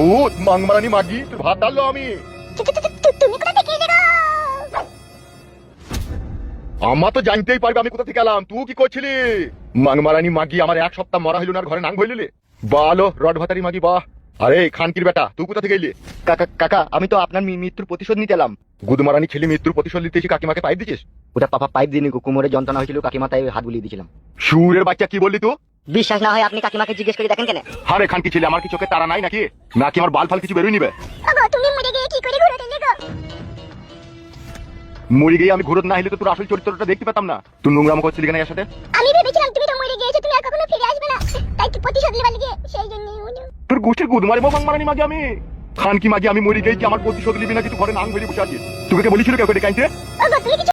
ভূত মাংমারানি মাগি তোর ভাত ডাললো আমি। তুমি কোথা থেকে এলে গো? আমার তো জানতেই পারবে আমি কোথা থেকে এলাম। তুই কি করছিলি? মাংমারানি মাগি আমার এক সপ্তাহ মরা হইল না, ঘরে নাং হইলি বালো রড ভাতারি মাগি। বাহ, আরে খানকির বেটা তুই কোথা থেকে এলি? কাকা কাকা, আমি তো আপনার মৃত্যুর প্রতিশোধ নিতে এলাম। গুদমারানি ছেলে মৃত্যুর প্রতিশোধ দিতেছি, কাকিমাকে পাইপ দিছিস? ওটা পাপা পাইপ দিয়ে কোমরে যন্ত্রণা হয়েছিল, কাকিমা তাই হাত বুলিয়ে দিয়েছিলাম। সুরের বাচ্চা কি বললি তুই? বিশ্বাস না হয় আপনি কাকিমাকে জিজ্ঞেস করে দেখেন কেন? আরে খানকি ছেলে, আমার কি চোখে তারা নাই নাকি? নাকি আমার বাল ফাল কিছু বেরোয় নিবে? ওগো তুমি মরে গিয়ে কি করে ঘুরে এলে গো? মরে গিয়ে আমি ঘুরত না হইলে তো তোর আসল চরিত্রটা দেখতে পেতাম না। তুই নোংরাম করছিলি কেন এর সাথে? আমি ভেবেছিলাম তুমি তো মরে গিয়েছো, তুমি আর কখনো ফিরে আসবে না, তাই তো প্রতিশোধ নেবার লিগে সেই জন্যই হলো। তোর গোষ্ঠীর গুদমারি মাংমারানি মাগি আমি। খানকি মাগি আমি মরে গিয়েছি, আমার প্রতিশোধ নিবি না, কিছু ঘরে নাং হইলে বসে আছিস। তোকে কে বলেছিল কেউ করে কাইতে? ওগো তুমি কিছু